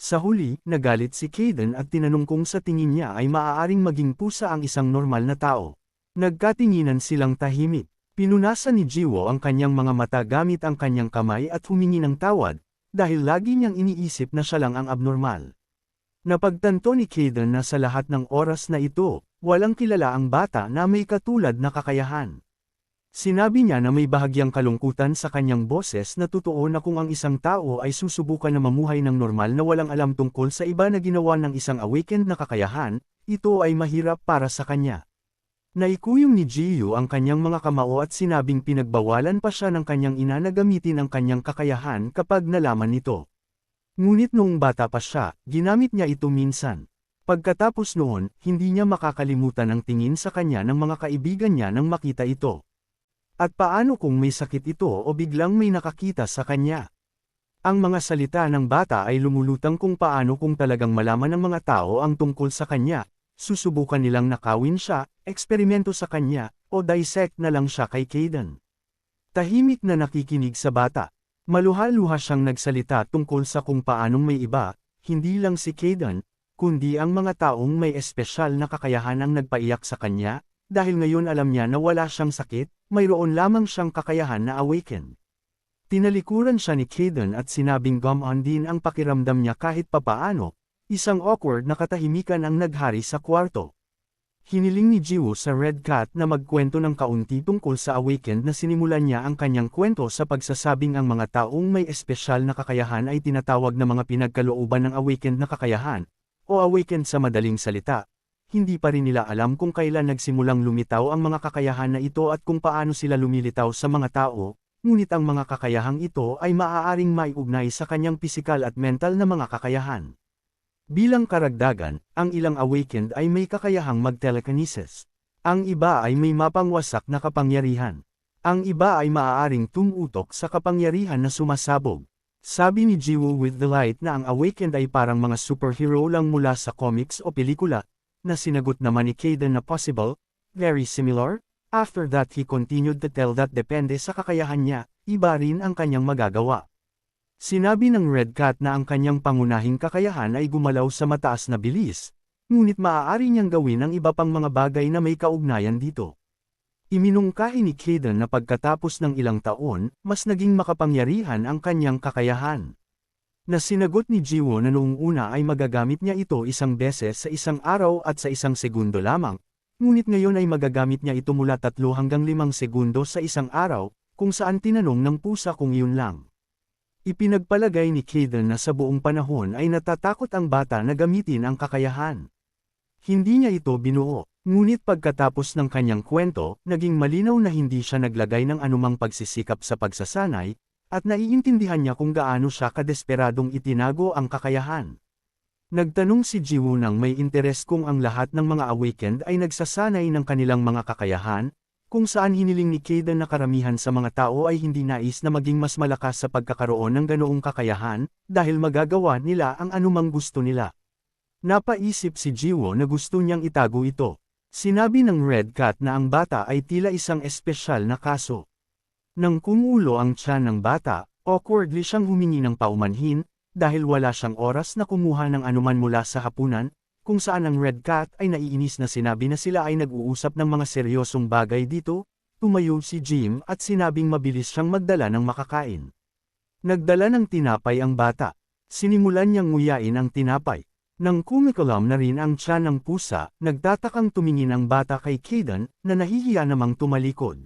Sa huli, nagalit si Caden at tinanong kung sa tingin niya ay maaaring maging pusa ang isang normal na tao. Nagkatinginan silang tahimik. Pinunasan ni Jiwoo ang kanyang mga mata gamit ang kanyang kamay at humingi ng tawad, dahil lagi niyang iniisip na siya lang ang abnormal. Napagtanto ni Caden na sa lahat ng oras na ito, walang kilala ang bata na may katulad na kakayahan. Sinabi niya na may bahagyang kalungkutan sa kanyang boses na totoo na kung ang isang tao ay susubukan na mamuhay ng normal na walang alam tungkol sa iba na ginawa ng isang awakened na kakayahan, ito ay mahirap para sa kanya. Naikuyong ni Jiwoo ang kanyang mga kamao at sinabing pinagbawalan pa siya ng kanyang ina na gamitin ang kanyang kakayahan kapag nalaman nito. Ngunit noong bata pa siya, ginamit niya ito minsan. Pagkatapos noon, hindi niya makakalimutan ang tingin sa kanya ng mga kaibigan niya nang makita ito. At paano kung may sakit ito o biglang may nakakita sa kanya? Ang mga salita ng bata ay lumulutang kung paano kung talagang malaman ng mga tao ang tungkol sa kanya. Susubukan nilang nakawin siya, eksperimento sa kanya, o dissect na lang siya kay Caden. Tahimik na nakikinig sa bata. Maluha-luha siyang nagsalita tungkol sa kung paanong may iba, hindi lang si Caden, kundi ang mga taong may espesyal na kakayahan ang nagpaiyak sa kanya, dahil ngayon alam niya na wala siyang sakit, mayroon lamang siyang kakayahan na awaken. Tinalikuran siya ni Caden at sinabing gumaan din ang pakiramdam niya kahit papaano. Isang awkward na katahimikan ang naghari sa kwarto. Hiniling ni Jiwoo sa Red Cat na magkwento ng kaunti tungkol sa awakened na sinimulan niya ang kanyang kwento sa pagsasabing ang mga taong may espesyal na kakayahan ay tinatawag na mga pinagkalooban ng awakened na kakayahan, o awakened sa madaling salita. Hindi pa rin nila alam kung kailan nagsimulang lumitaw ang mga kakayahan na ito at kung paano sila lumilitaw sa mga tao, ngunit ang mga kakayahang ito ay maaaring maiugnay sa kanyang pisikal at mental na mga kakayahan. Bilang karagdagan, ang ilang awakened ay may kakayahang mag-telekinesis. Ang iba ay may mapangwasak na kapangyarihan. Ang iba ay maaaring tumutok sa kapangyarihan na sumasabog. Sabi ni Jiwoo with the light na ang awakened ay parang mga superhero lang mula sa comics o pelikula, na sinagot naman ni Caden na possible, very similar. After that he continued to tell that depende sa kakayahan niya, iba rin ang kanyang magagawa. Sinabi ng Red Cat na ang kanyang pangunahing kakayahan ay gumalaw sa mataas na bilis, ngunit maaari niyang gawin ang iba pang mga bagay na may kaugnayan dito. Iminungkahi ni Caden na pagkatapos ng ilang taon, mas naging makapangyarihan ang kanyang kakayahan. Na sinagot ni Jiwoo na noong una ay magagamit niya ito isang beses sa isang araw at sa isang segundo lamang, ngunit ngayon ay magagamit niya ito mula 3 hanggang 5 segundo sa isang araw, kung saan tinanong ng pusa kung yun lang. Ipinagpalagay ni Caden na sa buong panahon ay natatakot ang bata na gamitin ang kakayahan. Hindi niya ito binuo, ngunit pagkatapos ng kanyang kwento, naging malinaw na hindi siya naglagay ng anumang pagsisikap sa pagsasanay, at naiintindihan niya kung gaano siya kadesperadong itinago ang kakayahan. Nagtanong si Jiwoo nang may interes kung ang lahat ng mga awakened ay nagsasanay ng kanilang mga kakayahan, kung saan hiniling ni Caden na karamihan sa mga tao ay hindi nais na maging mas malakas sa pagkakaroon ng ganoong kakayahan, dahil magagawa nila ang anumang gusto nila. Napaisip si Jiwoo na gusto niyang itago ito. Sinabi ng Red Cat na ang bata ay tila isang espesyal na kaso. Nang kumulo ang tiyan ng bata, awkwardly siyang humingi ng paumanhin, dahil wala siyang oras na kumuha ng anuman mula sa hapunan, kung saan ang Red Cat ay naiinis na sinabi na sila ay nag-uusap ng mga seryosong bagay dito. Tumayo si Jim at sinabing mabilis siyang magdala ng makakain. Nagdala ng tinapay ang bata. Sinimulan niyang nguyain ang tinapay. Nang kumikalam na rin ang tiyan ng pusa, nagtatakang tumingin ang bata kay Caden, na nahihiya namang tumalikod.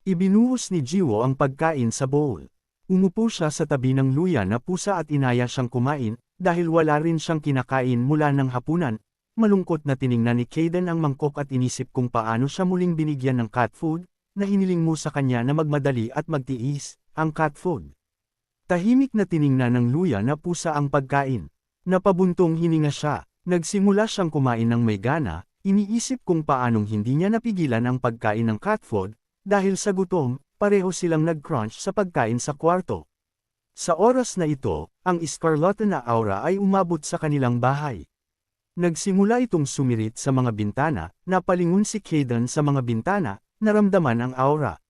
Ibinuhos ni Jiwoo ang pagkain sa bowl. Umupo siya sa tabi ng luya na pusa at inaya siyang kumain, dahil wala rin siyang kinakain mula ng hapunan. Malungkot na tiningnan ni Caden ang mangkok at inisip kung paano siya muling binigyan ng cat food, na hiniling mo sa kanya na magmadali at magtiis, ang cat food. Tahimik na tiningnan ng luya na pusa ang pagkain. Napabuntong hininga siya, nagsimula siyang kumain ng may gana, iniisip kung paanong hindi niya napigilan ang pagkain ng cat food, dahil sa gutom, pareho silang nag-crunch sa pagkain sa kwarto. Sa oras na ito, ang Scarlett na aura ay umabot sa kanilang bahay. Nagsimula itong sumirit sa mga bintana, napalingon si Caden sa mga bintana, naramdaman ang aura.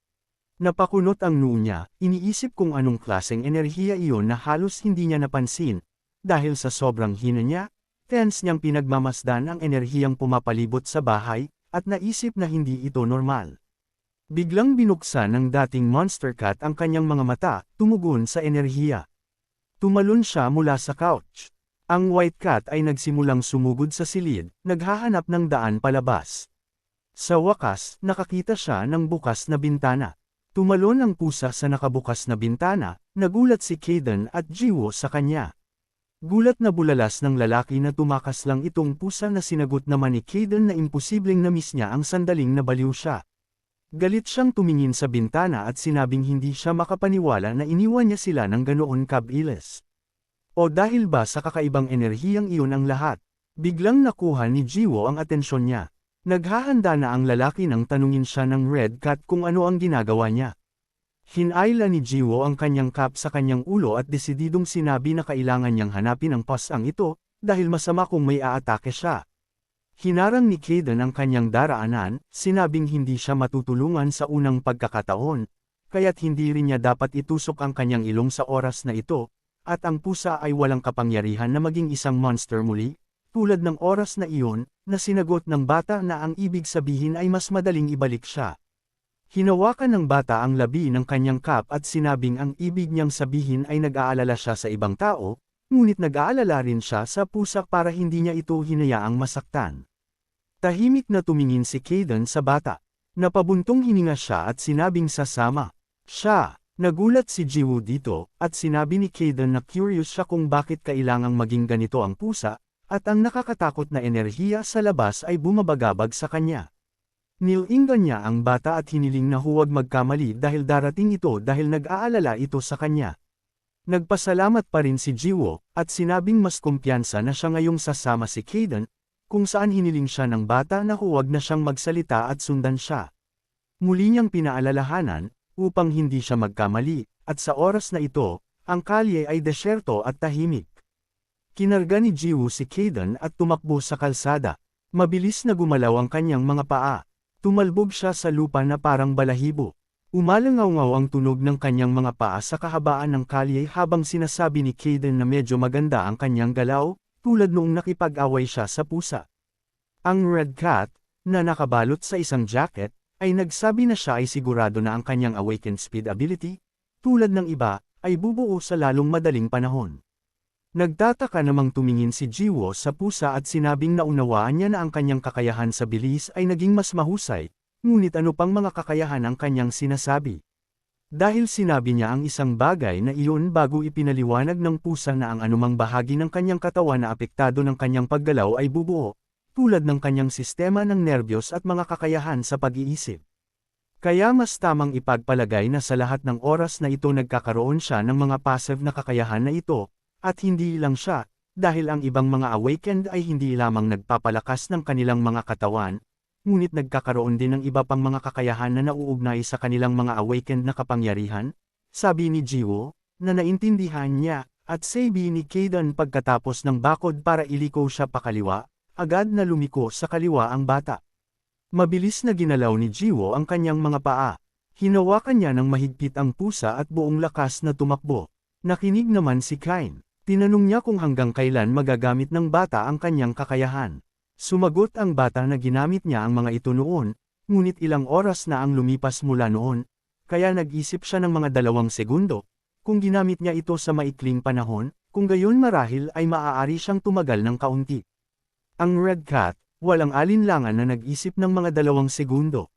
Napakunot ang noo niya, iniisip kung anong klaseng enerhiya iyon na halos hindi niya napansin, dahil sa sobrang hina niya, tense niyang pinagmamasdan ang enerhiyang pumapalibot sa bahay, at naisip na hindi ito normal. Biglang binuksan ng dating Monster Cat ang kanyang mga mata, tumugon sa enerhiya. Tumalon siya mula sa couch. Ang White Cat ay nagsimulang sumugod sa silid, naghahanap ng daan palabas. Sa wakas, nakakita siya ng bukas na bintana. Tumalon ang pusa sa nakabukas na bintana, nagulat si Kayden at Jiwoo sa kanya. Gulat na bulalas ng lalaki na tumakas lang itong pusa na sinagot naman ni Kayden na imposibleng na-miss niya ang sandaling nabaliw siya. Galit siyang tumingin sa bintana at sinabing hindi siya makapaniwala na iniwan niya sila ng ganoon kabilis. O dahil ba sa kakaibang enerhiyang iyon ang lahat? Biglang nakuha ni Jiwoo ang atensyon niya. Naghahanda na ang lalaki nang tanungin siya ng Red Cat kung ano ang ginagawa niya. Hinayla ni Jiwoo ang kanyang cap sa kanyang ulo at desididong sinabi na kailangan niyang hanapin ang pasang ito, dahil masama kung may aatake siya. Hinarang ni Kayden ang kanyang daraanan, sinabing hindi siya matutulungan sa unang pagkakataon, kaya't hindi rin niya dapat itusok ang kanyang ilong sa oras na ito, at ang pusa ay walang kapangyarihan na maging isang monster muli, tulad ng oras na iyon, na sinagot ng bata na ang ibig sabihin ay mas madaling ibalik siya. Hinawakan ng bata ang labi ng kanyang cap at sinabing ang ibig niyang sabihin ay nag-aalala siya sa ibang tao, ngunit nag-aalala rin siya sa pusa para hindi niya ito hinayaang masaktan. Tahimik na tumingin si Kayden sa bata. Napabuntong hininga siya at sinabing sasama siya. Nagulat si Jiwoo dito, at sinabi ni Kayden na curious siya kung bakit kailangang maging ganito ang pusa, at ang nakakatakot na enerhiya sa labas ay bumabagabag sa kanya. Nilingan niya ang bata at hiniling na huwag magkamali dahil darating ito dahil nag-aalala ito sa kanya. Nagpasalamat pa rin si Jiwoo, at sinabing mas kumpiyansa na siya ngayong sasama si Kayden, kung saan hiniling siya ng bata na huwag na siyang magsalita at sundan siya. Muli niyang pinaalalahanan, upang hindi siya magkamali, at sa oras na ito, ang kalye ay desyerto at tahimik. Kinarga ni Jiwoo si Kayden at tumakbo sa kalsada. Mabilis na gumalaw ang kanyang mga paa. Tumalbog siya sa lupa na parang balahibo. Umalangaw-ngaw ang tunog ng kanyang mga paa sa kahabaan ng kalye habang sinasabi ni Kayden na medyo maganda ang kanyang galaw, tulad noong nakipag-away siya sa pusa. Ang Red Cat, na nakabalot sa isang jacket, ay nagsabi na siya ay sigurado na ang kanyang awakened speed ability, tulad ng iba, ay bubuo sa lalong madaling panahon. Nagtataka namang tumingin si Jiwoo sa pusa at sinabing naunawaan niya na ang kanyang kakayahan sa bilis ay naging mas mahusay, ngunit ano pang mga kakayahan ang kanyang sinasabi. Dahil sinabi niya ang isang bagay na iyon bago ipinaliwanag ng pusa na ang anumang bahagi ng kanyang katawan na apektado ng kanyang paggalaw ay bubuo, tulad ng kanyang sistema ng nerbiyos at mga kakayahan sa pag-iisip. Kaya mas tamang ipagpalagay na sa lahat ng oras na ito nagkakaroon siya ng mga passive na kakayahan na ito, at hindi lang siya, dahil ang ibang mga awakened ay hindi lamang nagpapalakas ng kanilang mga katawan, ngunit nagkakaroon din ng iba pang mga kakayahan na nauugnay sa kanilang mga awakened na kapangyarihan, sabi ni Jiwoo, na naintindihan niya, at sabi ni Kayden pagkatapos ng bakod para iliko siya pakaliwa, agad na lumiko sa kaliwa ang bata. Mabilis na ginalaw ni Jiwoo ang kanyang mga paa. Hinawakan niya ng mahigpit ang pusa at buong lakas na tumakbo. Nakinig naman si Kain. Tinanong niya kung hanggang kailan magagamit ng bata ang kanyang kakayahan. Sumagot ang bata na ginamit niya ang mga ito noon, ngunit ilang oras na ang lumipas mula noon, kaya nag-isip siya ng mga 2 segundo. Kung ginamit niya ito sa maikling panahon, kung gayon marahil ay maaari siyang tumagal ng kaunti. Ang Red Cat, walang alinlangan na nag-isip ng mga 2 segundo.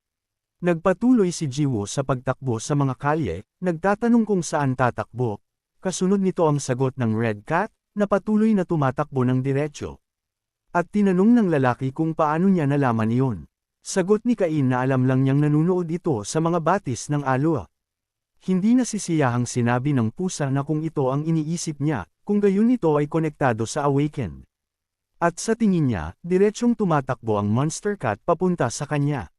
Nagpatuloy si Jiwoo sa pagtakbo sa mga kalye, nagtatanong kung saan tatakbo. Kasunod nito ang sagot ng Red Cat, na patuloy na tumatakbo ng diretsyo. At tinanong ng lalaki kung paano niya nalaman iyon. Sagot ni Kain na alam lang niyang nanunood ito sa mga batis ng alua. Hindi nasisiyahang sinabi ng pusa na kung ito ang iniisip niya, kung gayon ito ay konektado sa awakened. At sa tingin niya, diretsyong tumatakbo ang Monster Cat papunta sa kanya.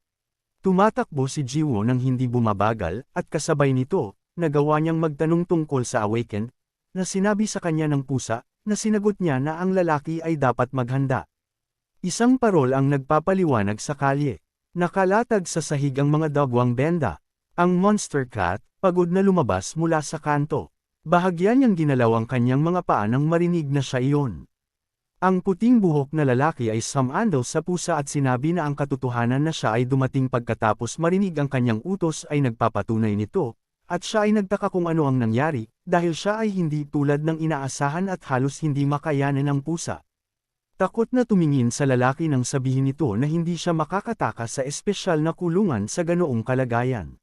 Tumatakbo si Jiwoo nang hindi bumabagal, at kasabay nito, nagawa niyang magtanong tungkol sa awakened, na sinabi sa kanya ng pusa, na sinagot niya na ang lalaki ay dapat maghanda. Isang parol ang nagpapaliwanag sa kalye. Nakalatag sa sahig ang mga dagwang benda. Ang Monster Cat, pagod na lumabas mula sa kanto. Bahagya niyang ginalaw ang kanyang mga paa nang marinig na siya iyon. Ang puting buhok na lalaki ay sumandal sa pusa at sinabi na ang katotohanan na siya ay dumating pagkatapos marinig ang kanyang utos ay nagpapatunay nito, at siya ay nagtaka kung ano ang nangyari, dahil siya ay hindi tulad ng inaasahan at halos hindi makayanan ng pusa. Takot na tumingin sa lalaki nang sabihin nito na hindi siya makakatakas sa espesyal na kulungan sa ganoong kalagayan.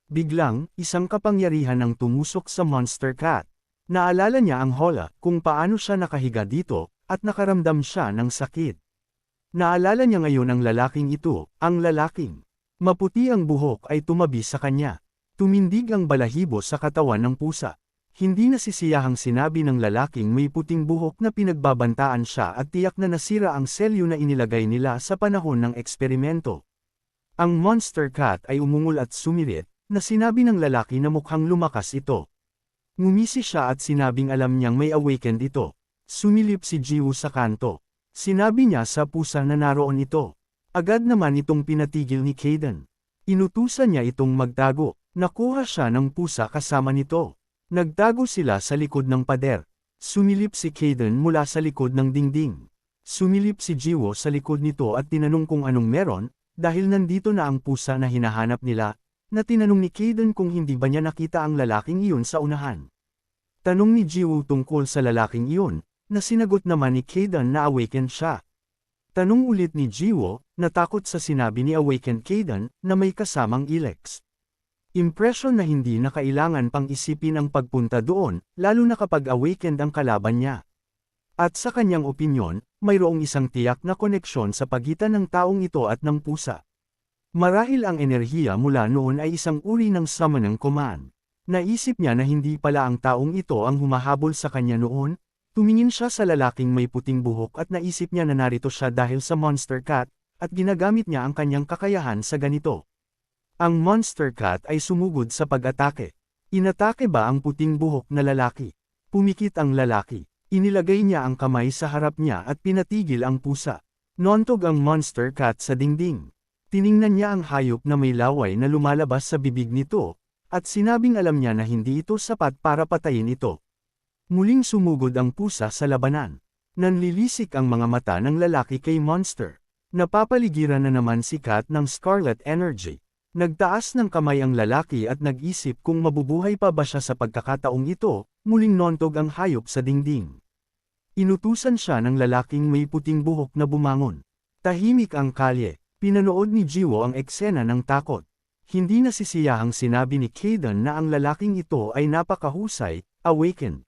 Biglang, isang kapangyarihan ang tumusok sa Monster Cat. Naalala niya ang hola, kung paano siya nakahiga dito, at nakaramdam siya ng sakit. Naalala niya ngayon ang lalaking ito, ang lalaking maputi ang buhok ay tumabi sa kanya. Tumindig ang balahibo sa katawan ng pusa. Hindi nasisiyahang sinabi ng lalaking may puting buhok na pinagbabantaan siya at tiyak na nasira ang selyo na inilagay nila sa panahon ng eksperimento. Ang Monster Cat ay umungol at sumirit, na sinabi ng lalaki na mukhang lumakas ito. Ngumisi siya at sinabing alam niyang may awakened ito. Sumilip si Jiwoo sa kanto. Sinabi niya sa pusa na naroon ito. Agad naman itong pinatigil ni Kayden. Inutusan niya itong magtago. Nakuha siya ng pusa kasama nito. Nagtago sila sa likod ng pader. Sumilip si Kayden mula sa likod ng dingding. Sumilip si Jiwoo sa likod nito at tinanong kung anong meron, dahil nandito na ang pusa na hinahanap nila, na tinanong ni Kayden kung hindi ba niya nakita ang lalaking iyon sa unahan. Tanong ni Jiwoo tungkol sa lalaking iyon, na sinagot naman ni Kayden na awakened siya. Tanong ulit ni Jiwoo, natakot sa sinabi ni awakened Kayden, na may kasamang Ilex. Impresyon na hindi na kailangan pang isipin ang pagpunta doon, lalo na kapag awakened ang kalaban niya. At sa kanyang opinyon, mayroong isang tiyak na koneksyon sa pagitan ng taong ito at ng pusa. Marahil ang enerhiya mula noon ay isang uri ng summoning command. Naisip niya na hindi pala ang taong ito ang humahabol sa kanya noon. Tumingin siya sa lalaking may puting buhok at naisip niya na narito siya dahil sa Monster Cat, at ginagamit niya ang kanyang kakayahan sa ganito. Ang Monster Cat ay sumugod sa pag-atake. Inatake ba ang puting buhok na lalaki? Pumikit ang lalaki. Inilagay niya ang kamay sa harap niya at pinatigil ang pusa. Nontog ang Monster Cat sa dingding. Tiningnan niya ang hayop na may laway na lumalabas sa bibig nito, at sinabing alam niya na hindi ito sapat para patayin ito. Muling sumugod ang pusa sa labanan. Nanlilisik ang mga mata ng lalaki kay Monster. Napapaligiran na naman si Cat ng Scarlet Energy. Nagtaas ng kamay ang lalaki at nag-isip kung mabubuhay pa ba siya sa pagkakataong ito, muling nontog ang hayop sa dingding. Inutusan siya ng lalaking may puting buhok na bumangon. Tahimik ang kalye. Pinanood ni Jiwoo ang eksena ng takot. Hindi nasisiyahang sinabi ni Kayden na ang lalaking ito ay napakahusay, awakened.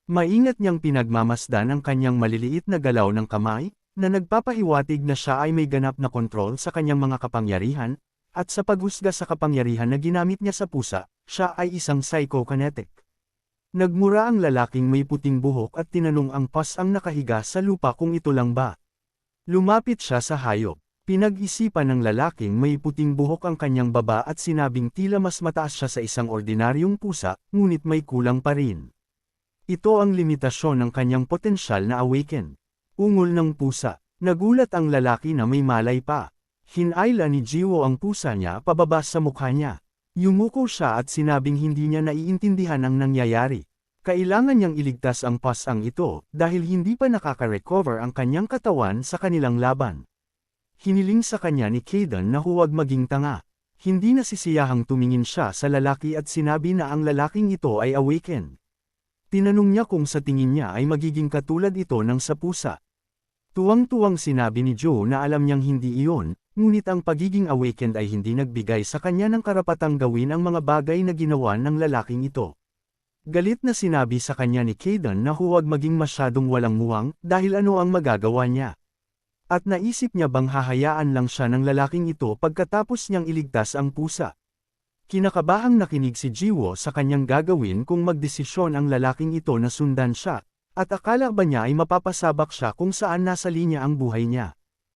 Maingat niyang pinagmamasdan ang kanyang maliliit na galaw ng kamay, na nagpapahiwatig na siya ay may ganap na kontrol sa kanyang mga kapangyarihan, at sa paghusga sa kapangyarihan na ginamit niya sa pusa, siya ay isang psychokinetic. Nagmura ang lalaking may puting buhok at tinanong ang ang nakahiga sa lupa kung ito lang ba. Lumapit siya sa hayop. Pinag-isipan ng lalaking may puting buhok ang kanyang baba at sinabing tila mas mataas siya sa isang ordinaryong pusa, ngunit may kulang pa rin. Ito ang limitasyon ng kanyang potensyal na awaken. Ungol ng pusa. Nagulat ang lalaki na may malay pa. Hinayla ni Jiwoo ang pusa niya pababa sa mukha niya. Yumuko siya at sinabing hindi niya naiintindihan ang nangyayari. Kailangan niyang iligtas ang ang ito, dahil hindi pa nakaka-recover ang kanyang katawan sa kanilang laban. Hiniling sa kanya ni Kayden na huwag maging tanga. Hindi nasisiyahang tumingin siya sa lalaki at sinabi na ang lalaking ito ay awakened. Tinanong niya kung sa tingin niya ay magiging katulad ito ng sa pusa. Tuwang-tuwang sinabi ni Joe na alam niyang hindi iyon, ngunit ang pagiging awakened ay hindi nagbigay sa kanya ng karapatang gawin ang mga bagay na ginawa ng lalaking ito. Galit na sinabi sa kanya ni Kayden na huwag maging masyadong walang muwang dahil ano ang magagawa niya. At naisip niya bang hahayaan lang siya ng lalaking ito pagkatapos niyang iligtas ang pusa. Kinakabahang nakinig si Jiwoo sa kanyang gagawin kung magdesisyon ang lalaking ito na sundan siya, at akala ba niya ay mapapasabak siya kung saan nasa linya ang buhay niya.